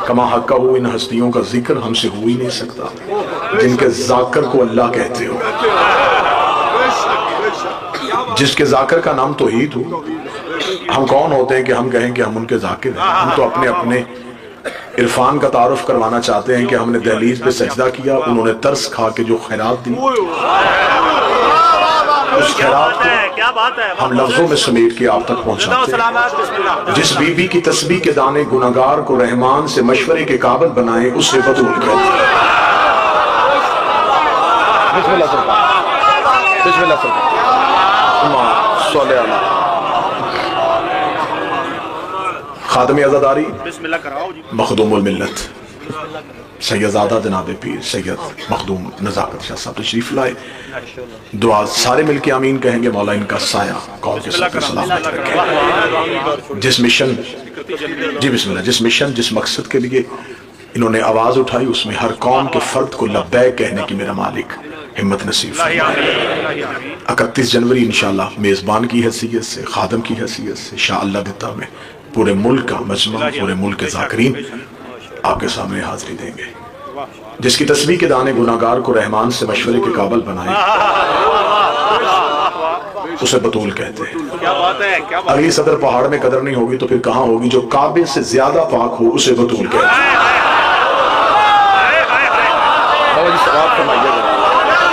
کما حق ہو ان ہستیوں کا ذکر ہم سے ہو ہی نہیں سکتا جن کے ذاکر کو اللہ کہتے ہو، جس کے ذاکر کا نام توحید ہو۔ ہم کون ہوتے ہیں کہ ہم کہیں کہ ہم ان کے ذاکر ہیں؟ ہم تو اپنے عرفان کا تعارف کروانا چاہتے ہیں کہ ہم نے دہلیز پہ سجدہ کیا، انہوں نے ترس کھا کے جو خیرات دی، اس خیرات کو ہم لفظوں میں سمیٹ کے آپ تک پہنچاتے ہیں۔ جس بی بی کی تسبیح کے دانے گناہگار کو رحمان سے مشورے کے قابل بنائے، اس سے بطول کہتے ہیں۔ بسم اللہ سرکار، بسم اللہ سرکار، صلی اللہ خادم عزاداری مخدوم الملت سیدزادہ جناب پیر سید مخدوم نزاکت شاہ صاحب تشریف لائے۔ دعا سارے مل کے آمین کہیں گے۔ مولا ان کا سایہ قول کے ساتھ سلامت رکھے۔ جس مشن جی بسم اللہ جس مشن جس مقصد کے لیے انہوں نے آواز اٹھائی، اس میں ہر قوم کے فرد کو لبیک کہنے کی میرا مالک ہمت نصیب فرمائے۔ 31 جنوری انشاءاللہ میزبان کی حیثیت سے، خادم کی حیثیت سے شاہ اللہ دیتا میں پورے ملک کا مجمع، پورے ملک کے ذاکرین آپ کے سامنے حاضری دیں گے۔ جس کی تسبیح کے دانے گناہگار کو رحمان سے مشورے کے قابل بنائے، اسے بطول کہتے ہیں۔ اگلی صدر پہاڑ میں قدر نہیں ہوگی تو پھر کہاں ہوگی؟ جو کعبے سے زیادہ پاک ہو اسے بطول کہتے ہیں۔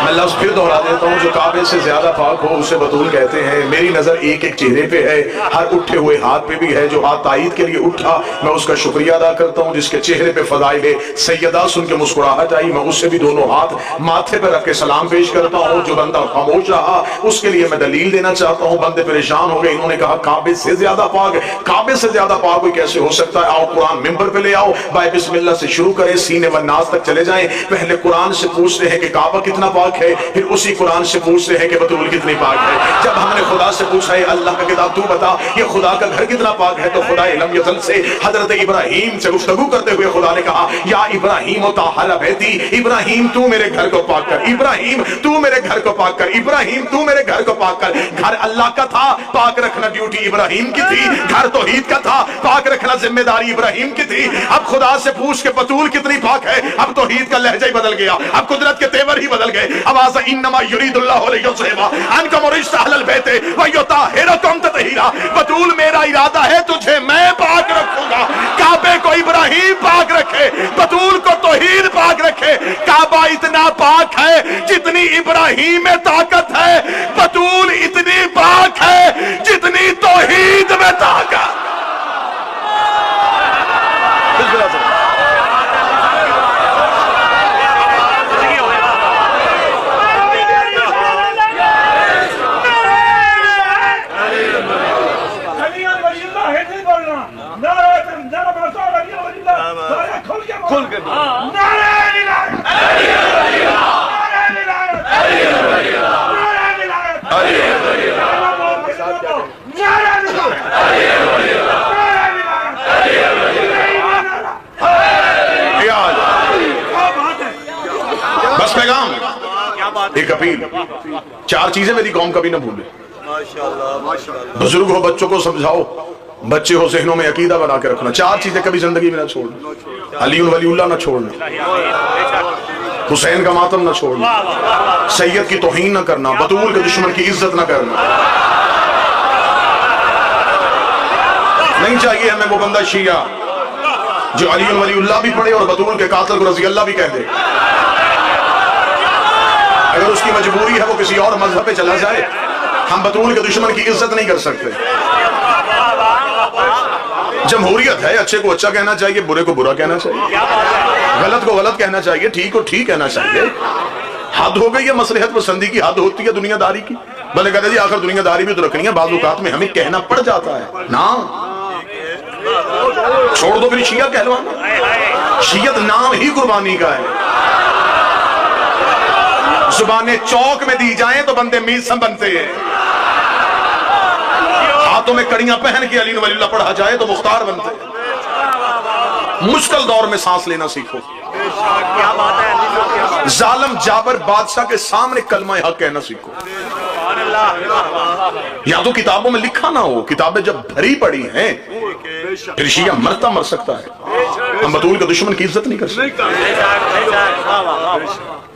میں لفظ پھر دہرا دیتا ہوں، جو کعبے سے زیادہ پاک ہو اسے بطول کہتے ہیں۔ میری نظر ایک ایک چہرے پہ ہے، ہر اٹھے ہوئے ہاتھ پہ بھی ہے۔ جو ہاتھ تائید کے لیے اٹھا میں اس کا شکریہ ادا کرتا ہوں، جس کے چہرے پہ فضائل سیدہ سن کے مسکراہٹ آئی، میں اس سے بھی دونوں ہاتھ ماتھے پہ رکھ کے سلام پیش کرتا ہوں۔ جو بندہ خاموش رہا اس کے لیے میں دلیل دینا چاہتا ہوں۔ بندے پریشان ہو گئے، انہوں نے کہا کعبے سے زیادہ پاک، کعبے سے زیادہ پاک کوئی کیسے ہو سکتا ہے؟ آؤ قرآن ممبر پہ لے آؤ، بائے بسم اللہ سے شروع کریں، سینے والناس تک چلے جائیں۔ پہلے قرآن سے پوچھتے ہیں کہ کعبہ کتنا پاک ہے، پھر اسی قرآن سے پوچھتے ہیں کہ بطول کتنی پاک ہے۔ جب ہم نے خدا سے پوچھا ہے اللہ کا کتاب تو بتا یہ خدا کا گھر کتنا پاک ہے، تو خدا علم یزل سے حضرت ابراہیم سے گفتگو کرتے ہوئے خدا نے کہا یا ابراہیم طہر بیتی، ابراہیم تو میرے گھر کو پاک کر، ابراہیم تو میرے گھر کو پاک کر، ابراہیم تو میرے گھر کو پاک کر۔ گھر اللہ کا تھا، پاک رکھنا ڈیوٹی ابراہیم کی تھی۔ گھر توحید کا تھا، پاک رکھنا ذمہ داری ابراہیم کی تھی۔ اب خدا سے پوچھ کے بطول کتنی پاک ہے، اب توحید کا لہجہ ہی بدل گیا، اب قدرت کے تیور ہی بدل گئے۔ آواز انما یرید اللہ لیذھب عنکم الرجس اہل البیت ویطہرکم تطہیرا، بطول میرا ارادہ ہے تجھے میں پاک رکھوں گا۔ کعبے کو ابراہیم پاک رکھے، بطول کو توحید پاک رکھے۔ کعبہ اتنا پاک ہے جتنی ابراہیم میں طاقت ہے، بطول اتنی پاک ہے جتنی توحید میں طاقت۔ بس پیغام ایک اپیل، 4 چیزیں میری قوم کبھی نہ بھولے۔ بزرگ ہو بچوں کو سمجھاؤ، بچے ہو ذہنوں میں عقیدہ بنا کے رکھنا۔ 4 چیزیں کبھی زندگی میں نہ چھوڑنا۔ علی ولی اللہ نہ چھوڑنا، حسین کا ماتم نہ چھوڑنا، سید کی توہین نہ کرنا، بطول کے دشمن کی عزت نہ کرنا۔ نہیں چاہیے ہمیں وہ بندہ شیعہ جو علی ولی اللہ بھی پڑھے اور بطول کے قاتل کو رضی اللہ بھی کہہ دے۔ اگر اس کی مجبوری ہے وہ کسی اور مذہب پہ چلا جائے، ہم بطول کے دشمن کی عزت نہیں کر سکتے۔ جمہوریت ہے، اچھے کو اچھا کہنا چاہیے، برے کو برا کہنا چاہیے، غلط کو غلط کہنا چاہیے، ٹھیک کو ٹھیک کہنا چاہیے۔ حد ہو گئی ہے، مصلحت پسندی کی حد ہوتی ہے دنیا داری کی۔ بلے کہتے جی آخر دنیا داری بھی تو رکھنی ہے، بعض اوقات میں ہمیں کہنا پڑ جاتا ہے نا۔ چھوڑ دو پھر شیعہ کہلوانا، شیعت نام ہی قربانی کا ہے۔ زبانیں چوک میں دی جائیں تو بندے میسم بنتے ہیں، ہاتھوں میں کڑیاں پہن کے علی ولی اللہ پڑھا جائے تو مختار بنتے ہیں۔ مشکل دور میں سانس لینا سیکھو، ظالم جابر بادشاہ کے سامنے کلمہ حق کہنا سیکھو۔ یا تو کتابوں میں لکھا نہ ہو، کتابیں جب بھری پڑی ہیں پھر شیعہ مرتا مر سکتا ہے۔ हम बतूल के दुश्मन की इज्जत नहीं कर सकते।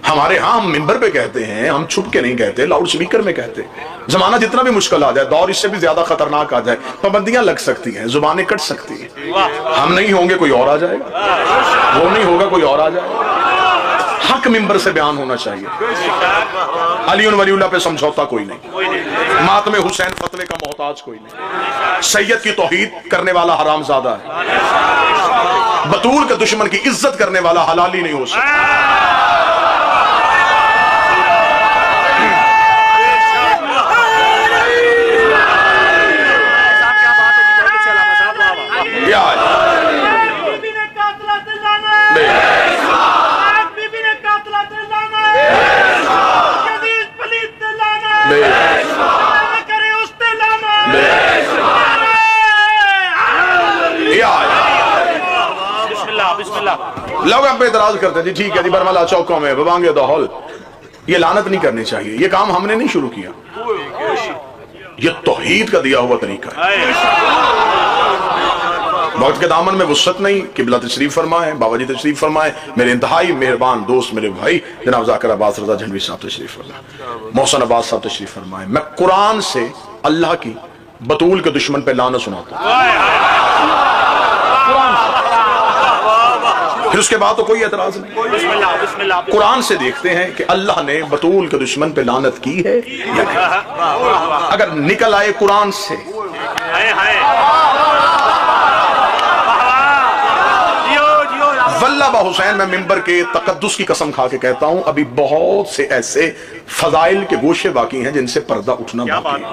हमारे यहाँ हम मिंबर पे कहते हैं, हम छुप के नहीं कहते, लाउड स्पीकर में कहते हैं। जमाना जितना भी मुश्किल आ जाए, दौर इससे भी ज्यादा खतरनाक आ जाए, पाबंदियां लग सकती हैं, जुबानें कट सकती हैं, हम नहीं होंगे कोई और आ जाएगा, वो नहीं होगा कोई और आ जाएगा। हक मिंबर से बयान होना चाहिए। अली और वलीउल्लाह पे समझौता कोई नहीं, मातमे हुसैन फतवे का मोहताज कोई नहीं, सैयद की तौहीद करने वाला हरामजादा है, बतूल के दुश्मन की इज्जत करने वाला हलाली नहीं हो सकता। लोग आप पे इतराज करते हैं जी, ठीक है जी, बरमला चौकों में बबांगे दहल, ये लानत नहीं करनी चाहिए। ये काम हमने नहीं शुरू किया, ये तौहीद का दिया हुआ तरीका है। वक्त के दामन में वुसअत नहीं, किबला तशरीफ फरमाए, बाबा जी तशरीफ फरमाए, मेरे इंतहाई मेहरबान दोस्त मेरे भाई जनाब जाकिर अब्बास रजा झंडवी साहब तशरीफ फरमाए, मोहसिन अब्बास साहब तशरीफ फरमाए। मैं कुरान से अल्लाह की बतूल के दुश्मन पे लानत सुनाता हूं, फिर उसके बाद तो कोई एतराज नहीं। कुरान से देखते हैं कि अल्लाह ने बतूल के दुश्मन पे लानत की है या नहीं। अगर निकल आए कुरान से, वल्लाह हुसैन, मैं मिंबर के तकद्दुस की कसम खा के कहता हूं, अभी बहुत से ऐसे फजाइल के गोशे बाकी हैं जिनसे पर्दा उठना बाकी है।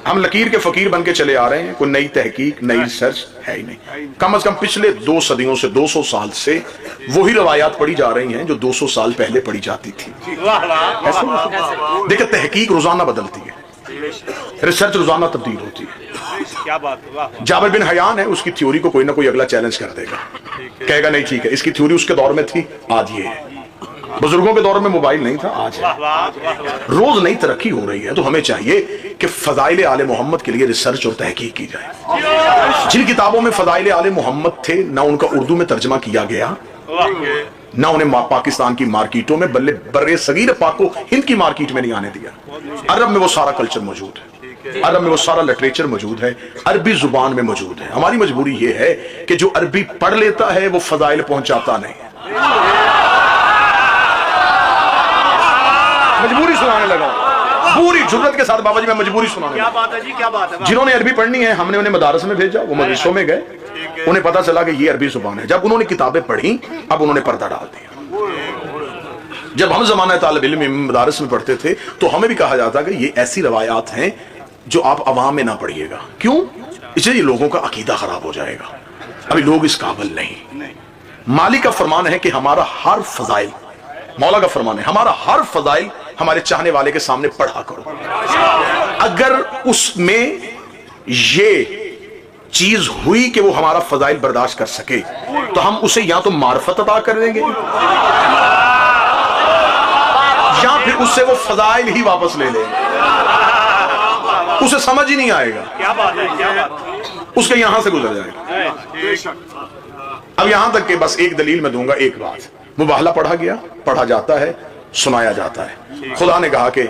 हम लकीर के फकीर बन के चले आ रहे हैं, कोई नई तहकीक नई रिसर्च है ही नहीं। कम से कम पिछले 2 सदियों से, 200 साल से वही रवायात पढ़ी जा रही हैं जो 200 साल पहले पढ़ी जाती थी। देखिए, तहकीक रोजाना बदलती है, रिसर्च रोजाना तब्दील होती है। क्या बात, जाबिर बिन हयान है, उसकी थ्योरी को कोई ना कोई अगला चैलेंज कर देगा, कहेगा नहीं ठीक है, इसकी थ्योरी उसके दौर में थी, आज ये है। बुजुर्गों के दौर में मोबाइल नहीं था, आज है। रोज नई तरक्की हो रही है, तो हमें चाहिए कि फजाइल आले मोहम्मद के लिए रिसर्च और तहकीक की जाए। जिन किताबों में फजाइल आले मोहम्मद थे, ना उनका उर्दू में तर्जमा किया गया, ना उन्हें पाकिस्तान की मार्केटों में, बल्कि बर्रे सगीर पाक को हिंद की मार्केट में नहीं आने दिया। अरब में वो सारा कल्चर मौजूद है, अरब में वो सारा लिटरेचर मौजूद है, अरबी जुबान में मौजूद है। हमारी मजबूरी ये है कि जो अरबी पढ़ लेता है वो फजाइल पहुंचाता नहीं। मजबूरी सुनाने लगा, पूरी जुर्रत के साथ बाबा जी मैं मजबूरी सुनाने लगा। क्या बात है जी, क्या बात है। जिन्होंने अरबी पढ़नी है, हमने उन्हें मदारस में भेजा, वो मदरसों में गए, उन्हें पता चला कि ये अरबी जुबान है। जब उन्होंने किताबें पढ़ी, अब उन्होंने पर्दा डाल दिया। जब हम जमाना तालिब इल्म मदारस में पढ़ते थे, तो हमें भी कहा जाता कि ये ऐसी रवायात हैं जो आप अवाम में ना पढ़िएगा। क्यों? इसलिए लोगों का अकीदा खराब हो जाएगा, अभी लोग इस काबिल नहीं। मालिक का फरमान है कि हमारा हर फजाइल, मौला का फरमान है, हमारा हर फजाइल हमारे चाहने वाले के सामने पढ़ा करो। अगर उसमें ये चीज हुई कि वो हमारा फजाइल बर्दाश्त कर सके, तो हम उसे या तो मार्फत अता कर देंगे या फिर उससे वो फजाइल ही वापस ले लेंगे। उसे समझ ही नहीं आएगा, क्या बात है, क्या बात, उसके यहां से गुजर जाएगा। अब यहां तक कि बस एक दलील मैं दूंगा, एक बात, मुबाहला पढ़ा गया, पढ़ा जाता है, सुनाया जाता है। खुदा ने कहा कि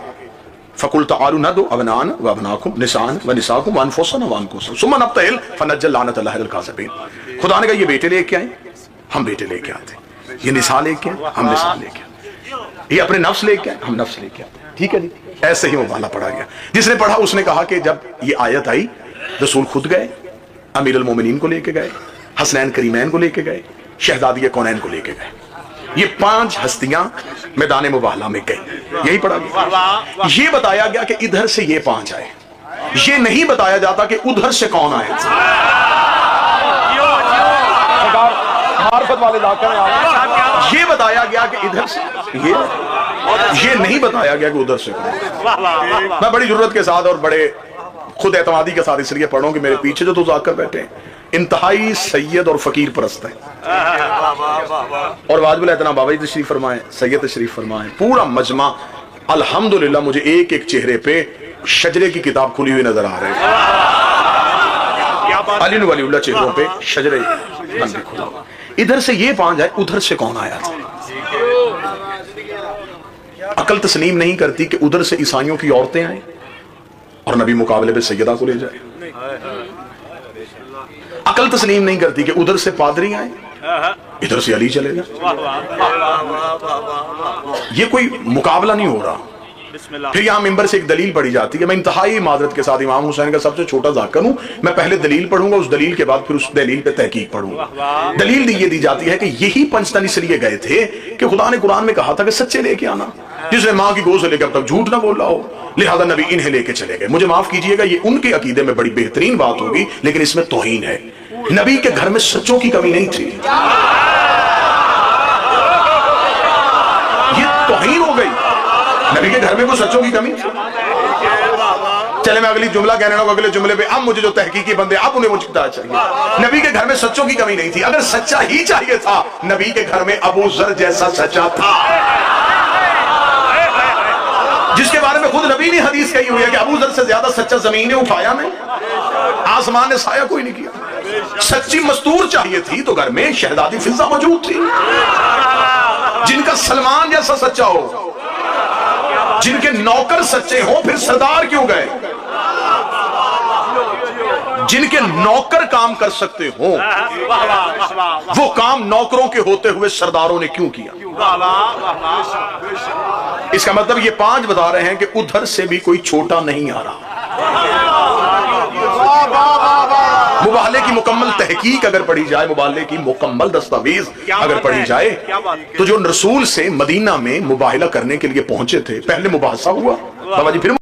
फकुल तालू न दो अबनान व अबनाकुम निसान व निसाकुम व अनफुसना व अनकुसुम सुम्मा नब्तहिल फनज्जल लानत अल्लाह अल काज़िबीन। खुदा ने कहा ये बेटे लेके आए, हम बेटे लेके आते, ये निसा लेके आए, हम निसा लेके आते, ये अपने नफ्स लेके आए, हम नफ्स लेके आते। ठीक है जी, ऐसे ही मुबाहला पढ़ा गया। जिसने पढ़ा उसने कहा कि जब ये आयत आई, रसूल खुद गए, अमीर अल मोमिनीन को लेके गए, हसनैन करीमैन को लेके गए, शहजादी कौनैन को लेके गए। ये 5 हस्तियां मैदान मुबाहला में गई, यही पढ़ा गया। ये बताया गया कि इधर से ये 5 आए, ये नहीं बताया जाता कि उधर से कौन आए। मार्फत वाले ये बताया गया कि इधर से, ये नहीं बताया गया कि उधर से कौन। मैं बड़ी जरूरत के साथ और बड़े खुद एतमादी के साथ इसलिए पढ़ूं कि मेरे पीछे जो तो जाकर बैठे हैं इंतहाई सैयद और फकीर परस्त है। और वाजिबुल एहतराम बाबा जी तशरीफ फरमाए, सैयद तशरीफ फरमाए, पूरा मजमा अल्हम्दुलिल्लाह मुझे एक एक चेहरे पे शजरे की किताब खुली हुई नजर आ रही है। अली वलीउल्लाह चेहरों पे शजरे नबी खुदा। इधर से ये 5 आए, उधर से कौन आया था? अकल तस्लीम नहीं करती कि उधर से ईसाइयों की औरतें आए और नबी मुकाबले पे सैयदा को ले जाए। अकल तस्लीम नहीं करती कि उधर से पादरी आए, इधर से अली चले जाए। ये कोई मुकाबला नहीं हो रहा। फिर यहां मिंबर से एक दलील पढ़ी जाती है। मैं इंतहाई मादरत के साथ इमाम हुसैन का सबसे छोटा जाकर हूं, मैं पहले दलील पढ़ूंगा, उस दलील के बाद फिर उस दलील पे तहकीक पढ़ूंगा। दलील ये दी जाती है कि यही पंचतन इसलिए गए थे कि खुदा ने कुरान में कहा था कि सच्चे लेके आना, जिसने मां की गोद से लेकर अब तक झूठ ना बोला हो, लिहाजा नबी इन्हें लेके चले गए। मुझे माफ कीजिएगा, ये उनके अकीदे में बड़ी बेहतरीन बात होगी, लेकिन इसमें तौहीन है। नबी के घर में सच्चों की कमी नहीं थी, ये तौहीन हो गई। नबी के घर में कोई सच्चों की कमी? चले मैं अगली जुमला कहने लगा, अगले जुमले पे अब मुझे जो तहकीकी बंदे अब उन्हें मुझे पता चाहिए। नबी के घर में सच्चों की कमी नहीं थी। अगर सच्चा ही चाहिए था, नबी के घर में अबू जर जैसा सच्चा था, जिसके बारे में खुद नबी ने हदीस कही हुई है कि अबू जर से ज्यादा सच्चा जमीन ने उठाया नहीं, आसमान ने साया कोई नहीं किया। सच्ची मस्तूर चाहिए थी तो घर में शहजादी फिजा मौजूद थी, जिनका सलमान जैसा सच्चा हो, जिनके नौकर सच्चे हो, फिर सरदार क्यों गए? जिनके नौकर काम कर सकते हो, वो काम नौकरों के होते हुए सरदारों ने क्यों किया? इसका मतलब ये 5 बता रहे हैं कि उधर से भी कोई छोटा नहीं आ रहा। मुबाले की मुकम्मल तहकीक अगर पढ़ी जाए, मुबाले की मुकम्मल दस्तावेज अगर पढ़ी जाए, तो जो रसूल से मदीना में मुबाहला करने के लिए पहुंचे थे, पहले मुबाहसा हुआ बाबा जी, फिर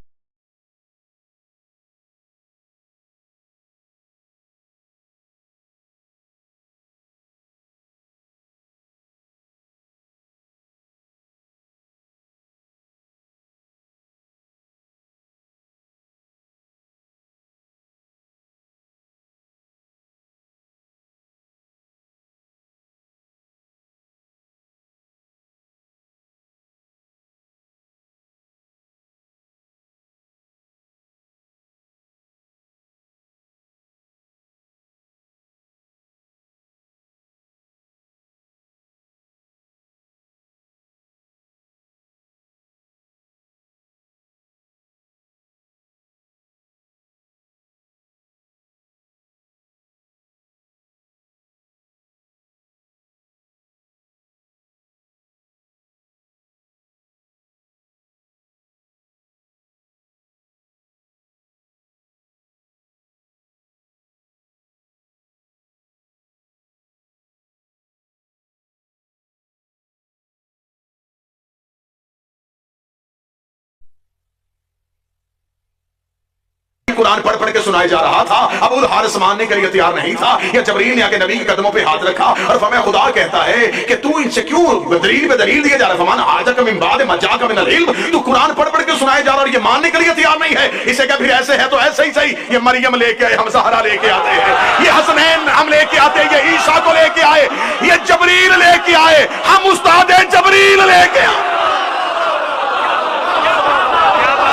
कुरान पढ़ पढ़ के सुनाया जा रहा था। अबू हारिस मानने के लिए तैयार नहीं था। या जबरील ने आके नबी के कदमों पे हाथ रखा और फरमाया, खुदा कहता है कि तू इनसे क्यों दलील पे दलील दिया जा रहा है? फमान आजा मिन बाद मा जाका मिनल इल्म, तू कुरान पढ़ पढ़ के सुनाया जा रहा और ये मानने के लिए तैयार नहीं है। इसे क्या फिर ऐसे है तो ऐसे ही सही, ये मरियम लेके आए, हम सहरा लेके आते हैं, ये हसनैन हम लेके आते हैं, ये ईसा को लेके आए, ये जबरील लेके आए, हम उस्ताद जबरील लेके आए।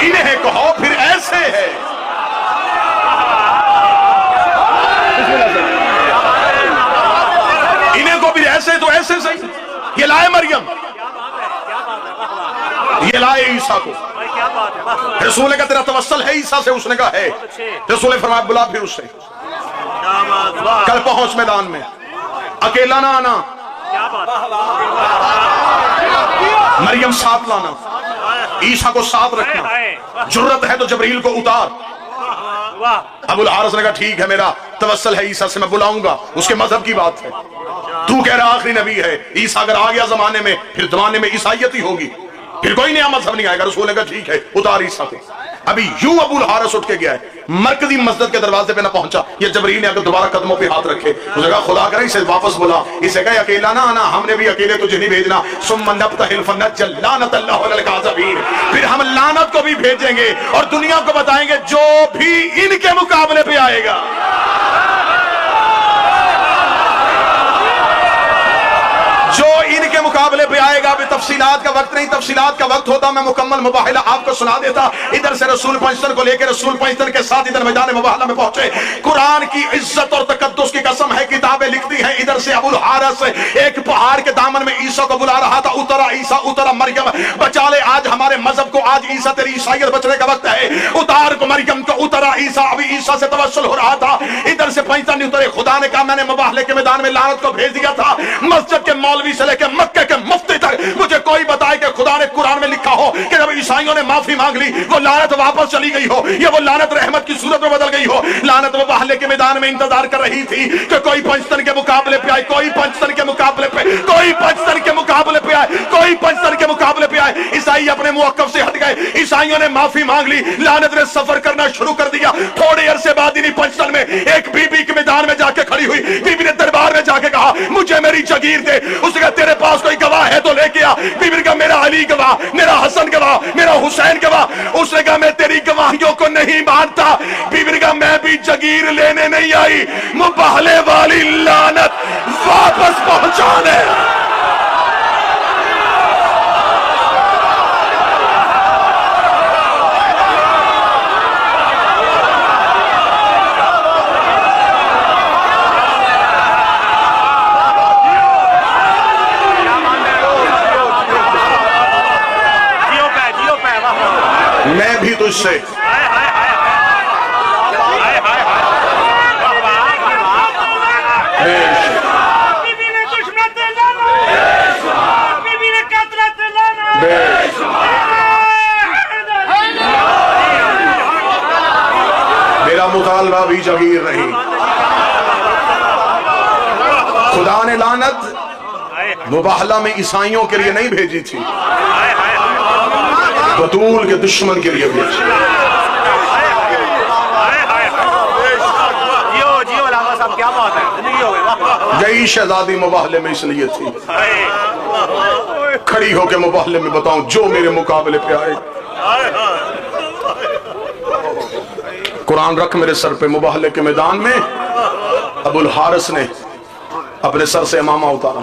इन्हें कहो फिर ऐसे है। इन्हें को भी ऐसे तो ऐसे सही। ये लाए मरियम, ये लाए ईसा को। रसूल का तेरा तवस्सल है ईसा से, उसने कहा है। रसूल फरमाया बुला फिर उससे, कल पहुंच मैदान में, अकेला ना आना, मरियम साथ लाना, ईसा को साथ रखना, जरूरत है तो जबरील को उतार। अबुल हारिस ने कहा ठीक है, मेरा तवस्सल है ईसा से, मैं बुलाऊंगा। उसके मजहब की बात है, तू कह रहा आखिरी नबी है, ईसा अगर आ गया जमाने में, फिर जमाने में ईसाइयत ही होगी, फिर कोई नया मजहब नहीं आएगा। रसूल ने कहा ठीक है, उतार ईसा को। अभी यूं अबुल हारिस उठ के गया है, मरकजी मस्जिद के दरवाजे पे ना पहुंचा, ये जबरील ने आकर दोबारा कदमों पे हाथ रखे, उसने कहा खुदा करे इसे वापस बुला। इसे कहा अकेला ना आना, हमने भी अकेले तुझे नहीं भेजना। फिर हम लानत को भी भेजेंगे और दुनिया को बताएंगे जो भी इनके मुकाबले पे आएगा, जो इनके मुकाबले मुकाबले पे आएगा। अभी तफसीलात का वक्त नहीं, तफसीलात का वक्त होता मैं मुकम्मल मुबाहिला आपको सुना देता। इधर से रसूल पंचतन को लेकर रसूल पंचतन के साथ इधर मैदान मुबाहिला में पहुंचे। कुरान की इज्जत और तकद्दुस की कसम है, किताबें लिखती हैं। इधर से अबुल हारिस एक पहाड़ के दामन में ईसा को बुला रहा था, उतरा ईसा, उतरा मरियम, बचा ले आज हमारे मजहब को, आज ईसा तेरी ईसाइयत बचने का वक्त है। उतार को मरियम को, उतरा ईसा, अभी ईसा से तवस्सुल हो रहा था। इधर से पंचतन उतरे। खुदा ने कहा मैंने मुबाहले के मैदान में लानत को भेज दिया था। मस्जिद के मौलवी से लेकर मक्के के मुफ्ती तक मुझे कोई बताए कि खुदा ने कुरान में लिखा हो कि जब ईसाइयों ने माफी मांग ली वो लानत वापस चली गई हो, या वो लानत रहमत की सूरत में बदल गई हो। लानत मुबाहले के मैदान में इंतजार कर रही थी कि कोई पंचतन के मुकाबले पे आए, कोई पंचतन के मुकाबले पे, कोई पंचतन के मुकाबले पे आए, कोई पंचतन के मुकाबले पे आए। ईसाई अपने मुवक्कफ से हट गए। ईसाइयों ने माफी मांग ली, लानत ने सफर करना शुरू कर दिया। थोड़े अरसे बाद इन्हीं पंचतन में एक बीबी के मैदान में जाके खड़ी हुई। बीबी ने दरबार में जाके कहा मुझे मेरी जगीर दे। उसने कहा तेरे पास कोई गवाह है तो लेके आ। बीबी ने कहा मेरा अली गवाह, मेरा हसन गवाह, मेरा हुसैन गवाह। उसने कहा मैं तेरी गवाहियों को नहीं मानता। बीबी ने कहा मैं भी जगीर लेने नहीं आई, मुबाहले वाली लानत वापस पहुंचाने। मैं भी तुझसे मेरा मुतालबा भी जगीर नहीं। खुदा ने लानत मुबाहला में ईसाइयों के लिए नहीं भेजी थी, बतूल के दुश्मन के लिए भेजी। क्या बात है। यही शहजादी मुबाहले में इसलिए थी, खड़ी होकर मुबाहले में बताऊं जो मेरे मुकाबले पे आए। कुरान रख मेरे सर पे। मुबाहले के मैदान में अबुल हारिस ने अपने सर से इमामा उतारा,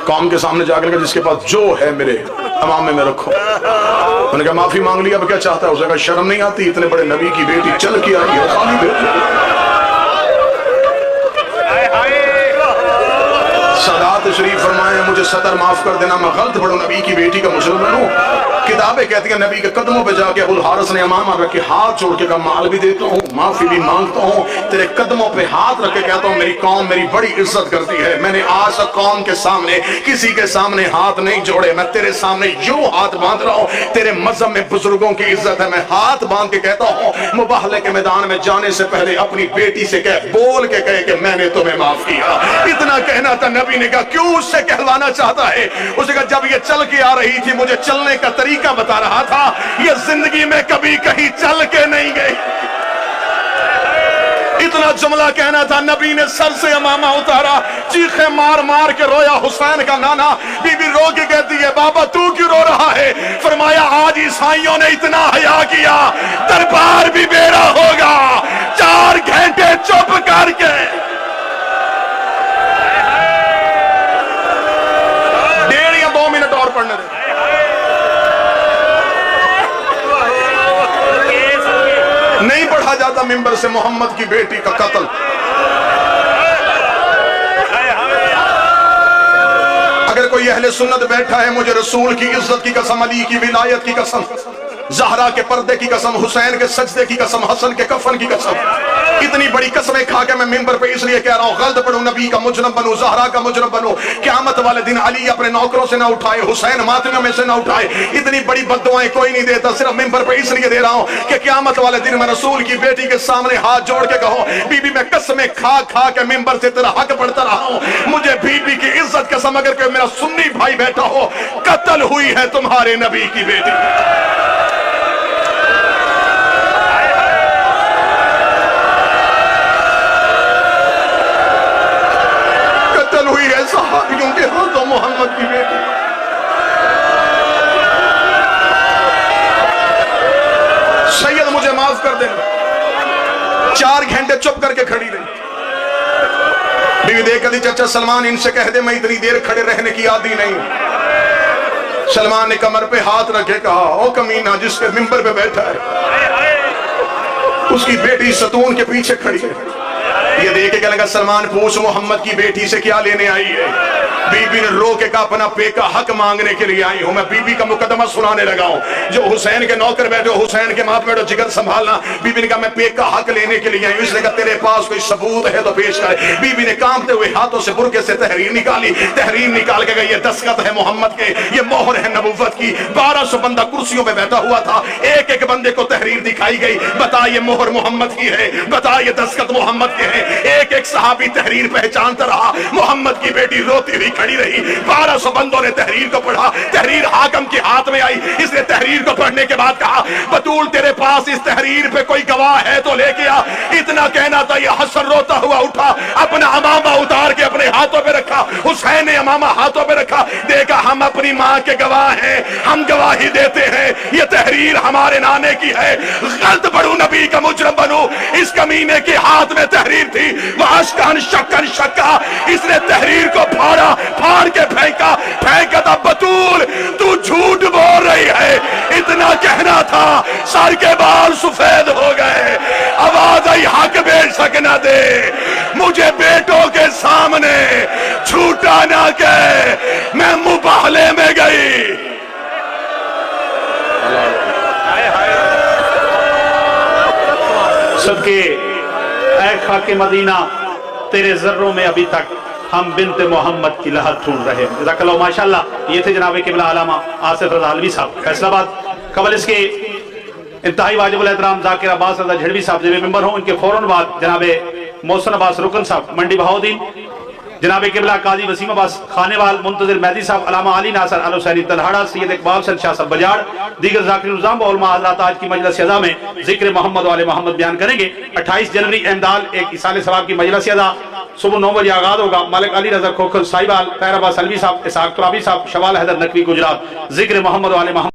कौम के सामने जाकर के जिसके पास जो है मेरे इमामे में रखो। मैंने कहा माफी मांग ली, अब क्या चाहता है? उसने कहा शर्म नहीं आती, इतने बड़े नबी की बेटी चल के आई है, खाली बेटी। सदा तशरीफ फरमाए मुझे सतर माफ कर देना, मैं गलत पढ़ू, नबी की बेटी का मुजरिम बनूं। किताबें कहती हैं नबी के कदमों पे जाके अबुल हारिस ने इमामा रख के हाथ जोड़ के कहा माल भी देता हूँ, माफी भी मांगता हूँ, तेरे कदमों पे हाथ रख के कहता हूँ मेरी कौम मेरी बड़ी इज्जत करती है। मैंने आज तक कौम के सामने किसी के सामने हाथ नहीं जोड़े, मैं तेरे सामने यूं हाथ बांध रहा हूँ। तेरे मजहब में बुजुर्गों की इज्जत है, मैं हाथ बांध के कहता हूँ मुबाहले के मैदान में जाने से पहले अपनी बेटी से कह, बोल के कहे कि मैंने तुम्हें माफ किया। इतना कहना था। नबी ने कहा क्यों उससे कहलवाना चाहता है? उसने कहा जब ये चल के आ रही थी मुझे चलने का तरीका बता रहा था, ये जिंदगी में कभी कहीं चल के नहीं गई। इतना जुमला कहना था। नबी ने सर से इमामा उतारा, चीखे मार मार के रोया हुसैन का नाना। बीबी रो के कहती है बाबा तू क्यों रो रहा है? फरमाया आज ईसाइयों ने इतना हया किया, दरबार भी मेरा होगा। 4 घंटे चुप करके 1.5 या 2 मिनट और पढ़ने दे। नहीं पढ़ा जाता मिंबर से मोहम्मद की बेटी का कत्ल। अगर कोई अहले सुन्नत बैठा है मुझे रसूल की इज्जत की कसम, अली की विलायत की कसम, ज़हरा के पर्दे की कसम, हुसैन के सजदे की कसम, हसन के कफन की कसम, इतनी बड़ी कसमें खा के मैं मिंबर पे इसलिए कह रहा हूँ गलत पढ़ूं, नबी का मुजरम बनूं, ज़हरा का मुजरम बनूं। क़यामत वाले दिन अली अपने नौकरों से ना उठाए, हुसैन मातमियों में से ना उठाए। इतनी बड़ी बद्दुआएं कोई नहीं देता, सिर्फ मिंबर पे इसलिए दे रहा हूँ कि क़यामत वाले दिन मैं रसूल की बेटी के सामने हाथ जोड़ के कहो बीबी मैं कसमें खा खा के मिंबर से तेरा हक पढ़ता रहा हूँ, मुझे बीबी की इज्जत कसम अगर कोई मेरा सुन्नी भाई बैठा हो, कत्ल हुई है तुम्हारे नबी की बेटी। हुई है सहाबियों के हाथों मोहम्मद की बेटी। सैयद मुझे माफ कर देना। 4 घंटे चुप करके खड़ी रही। बीवी دیکھ کر چچا سلمان ان سے کہہ دے میں اتنی دیر کھڑے رہنے کی عادی نہیں. سلمان نے کمر پہ ہاتھ رکھے کہا او کمینہ جس کے ممبر پہ بیٹھا ہے اس کی بیٹی ستون کے پیچھے کھڑی ہے. یہ دیکھے کہ لگا سلمان پوچھ محمد کی بیٹی سے کیا لینے آئی ہے. بی بی نے رو کے کہا اپنا پے کا حق مانگنے کے لیے آئی ہوں. میں بی بی کا مقدمہ سنانے لگا ہوں. جو حسین کے نوکر بیٹھے حسین کے ماتھ بیٹھو جگر سنبھالنا. بی بی نے کہا میں پے کا حق لینے کے لیے آئی ہوں. اس نے کہا تیرے پاس کوئی ثبوت ہے تو پیش کر. بی بی نے کانپتے ہوئے ہاتھوں سے برقعے سے تحریر نکالی. تحریر نکال کے گئی یہ دستخط ہے محمد کے, یہ مہر ہے نبوت کی. 1200 بندہ کرسیوں پہ بیٹھا ہوا تھا. ایک ایک بندے کو تحریر دکھائی گئی. بتا یہ مہر محمد کی ہے, بتا یہ دستخط محمد کے ہیں. ایک ایک صحابی تحریر پہچانتا رہا. محمد کی بیٹی روتی ہوئی کھڑی رہی. 1200 بندوں نے تحریر کو پڑھا. تحریر حاکم کے ہاتھ میں آئی. اس نے تحریر کو پڑھنے کے بعد کہا بطول تیرے پاس اس تحریر پہ کوئی گواہ ہے تو لے کے آ. اتنا کہنا تھا یہ حسن روتا ہوا اٹھا, اپنا امامہ اتار کے اپنے ہاتھوں پہ رکھا. حسین نے امامہ ہاتھوں پہ رکھا. دیکھا ہم اپنی ماں کے گواہ ہیں, ہم گواہی دیتے ہیں. یہ تحریر ہمارے نانے کی ہے. غلط پڑھوں نبی کا مجرم بنوں. اس کمینے کے ہاتھ میں تحریر تھی. وہ اشکن شکن شکا. اس نے تحریر کو پھاڑا, پھاڑ کے پھینکا. پھینکا تھا بطول تو جھوٹ بول رہی ہے. اتنا کہنا تھا سر کے بال سفید ہو گئے. آواز آئی حق بے شک نہ دے, مجھے بیٹوں کے سامنے جھوٹا نہ کہ میں مباہلے میں گئی. صدقے اے خاک مدینہ تیرے ذروں میں ابھی تک ہم بنت محمد کی لہر ڈھونڈ رہے ہیں. جزاک اللہ ماشاءاللہ. یہ تھے جناب قبلہ علامہ آصف رضا علوی صاحب فیصل آباد. قبل اس کے انتہائی واجب الاحترام ذاکر عباس رضا جھڑوی صاحب جب ممبر ہوں, ان کے فوراً بعد جناب محسن عباس رکن صاحب منڈی بہاؤدین, جناب قبلہ قاضی وسیم عباس خانیوال, منتظر مہدی صاحب, علامہ علی ناصر الحسینی تلہاڑا, سید اقبال سن شاہ صاحب بجاڑ, دیگر ذاکر نظام و علماء حضرات آج کی مجلس اعضا میں ذکر محمد و آل محمد بیان کریں گے. 28 جنوری احمدال ایک اصال ثواب کی مجلس اعضا صبح 9 بجے آغاز ہوگا. مالک علی رضا کھوکھل سائبال, طاہر عباس علوی صاحب, اسحاق ترابی صاحب, شوال حیدر نقوی گجرات. ذکر محمد و آل محمد